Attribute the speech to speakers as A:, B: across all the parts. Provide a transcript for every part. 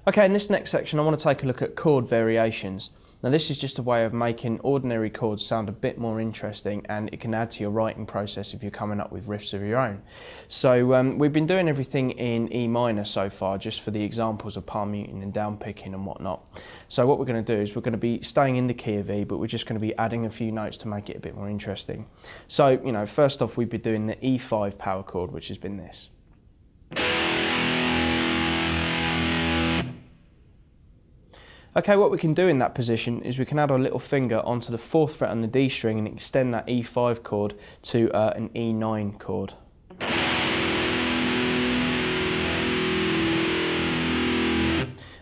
A: Okay, in this next section I want to take a look at chord variations. Now this is just a way of making ordinary chords sound a bit more interesting, and it can add to your writing process if you're coming up with riffs of your own. So we've been doing everything in E minor so far, just for the examples of palm muting and down picking and whatnot. So what we're going to do is we're going to be staying in the key of E, but we're just going to be adding a few notes to make it a bit more interesting. So, you know, first off we'd be doing the E5 power chord, which has been this. Okay, what we can do in that position is we can add our little finger onto the 4th fret on the D string and extend that E5 chord to an E9 chord.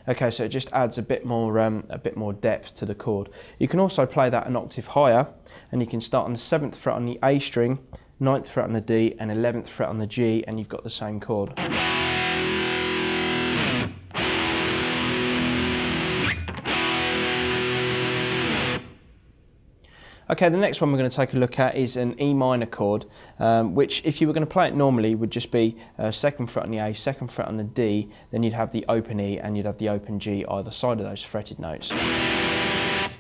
A: Okay, so it just adds a bit more depth to the chord. You can also play that an octave higher, and you can start on the 7th fret on the A string, 9th fret on the D, and 11th fret on the G, and you've got the same chord. Okay, the next one we're going to take a look at is an E minor chord, which if you were going to play it normally would just be 2nd fret on the A, 2nd fret on the D, then you'd have the open E and you'd have the open G either side of those fretted notes.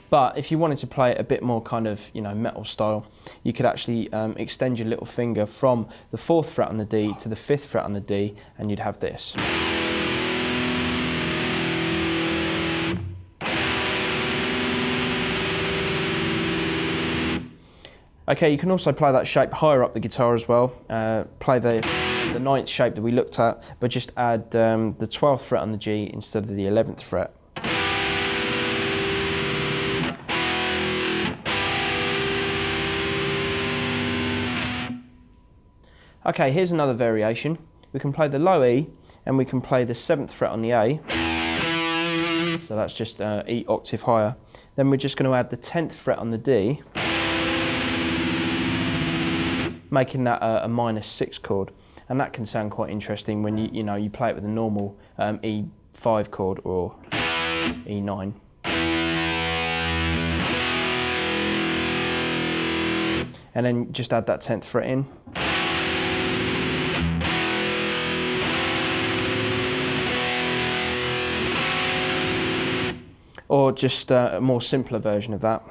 A: But if you wanted to play it a bit more kind of, you know, metal style, you could actually extend your little finger from the 4th fret on the D to the 5th fret on the D, and you'd have this. Okay, you can also play that shape higher up the guitar as well. Play the 9th shape that we looked at, but just add the 12th fret on the G instead of the 11th fret. Okay, here's another variation. We can play the low E and we can play the 7th fret on the A. So that's just E octave higher. Then we're just going to add the 10th fret on the D, making that a -6 chord, and that can sound quite interesting when you play it with a normal E5 chord or E9. And then just add that 10th fret in. Or just a more simpler version of that.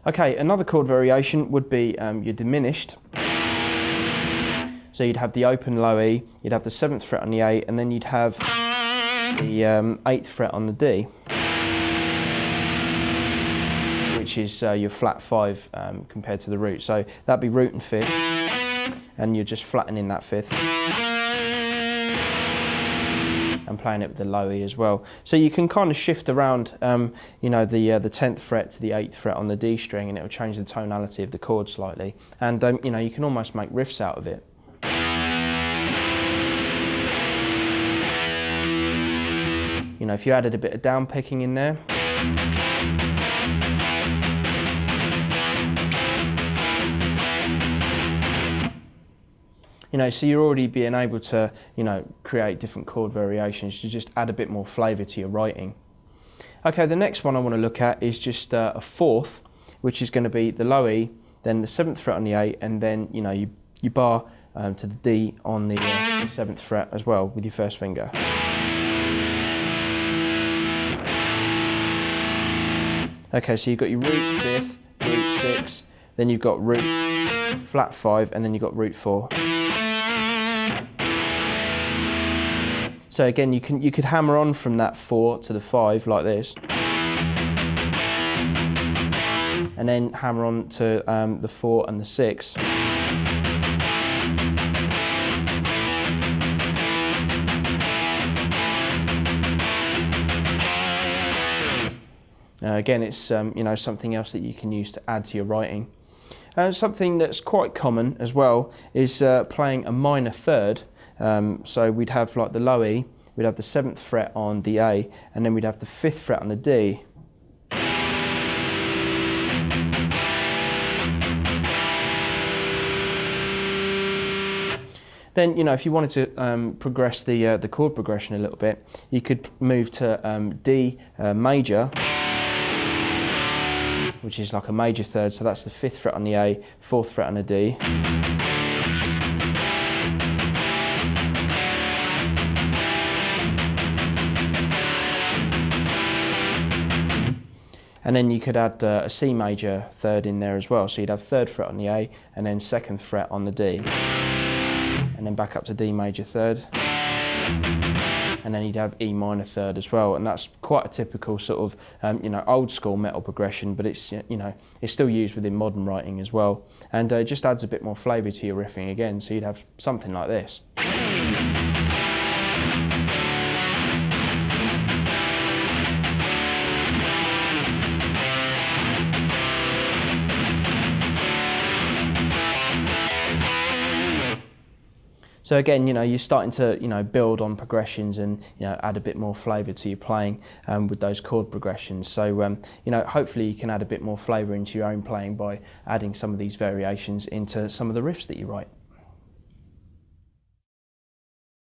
A: Okay, another chord variation would be your diminished. So you'd have the open low E, you'd have the 7th fret on the A, and then you'd have the 8th fret on the D, which is your flat 5 compared to the root. So that'd be root and 5th, and you're just flattening that 5th. And playing it with the low E as well. So you can kind of shift around, you know, the 10th fret to the 8th fret on the D string, and it will change the tonality of the chord slightly. And you know, you can almost make riffs out of it. You know, if you added a bit of down picking in there. You know, so you're already being able to, you know, create different chord variations to just add a bit more flavour to your writing. Okay, the next one I want to look at is just a 4th, which is going to be the low E, then the 7th fret on the A, and then, you know, you bar to the D on the 7th fret as well with your first finger. Okay, so you've got your root 5th, root 6, then you've got root flat 5, and then you've got root 4. So again, you could hammer on from that 4 to the 5 like this, and then hammer on to the 4 and the 6. Again, it's you know, something else that you can use to add to your writing. Something that's quite common as well is playing a minor 3rd. So we'd have like the low E, we'd have the 7th fret on the A, and then we'd have the 5th fret on the D. Then, you know, if you wanted to progress the chord progression a little bit, you could move to D major, which is like a major 3rd, so that's the 5th fret on the A, 4th fret on the D. And then you could add a C major third in there as well. So you'd have 3rd fret on the A and then 2nd fret on the D. And then back up to D major 3rd. And then you'd have E minor 3rd as well. And that's quite a typical sort of, old school metal progression, but it's, it's still used within modern writing as well. And it just adds a bit more flavour to your riffing again. So you'd have something like this. So again, you're starting to, build on progressions and, add a bit more flavour to your playing with those chord progressions. So, hopefully you can add a bit more flavour into your own playing by adding some of these variations into some of the riffs that you write.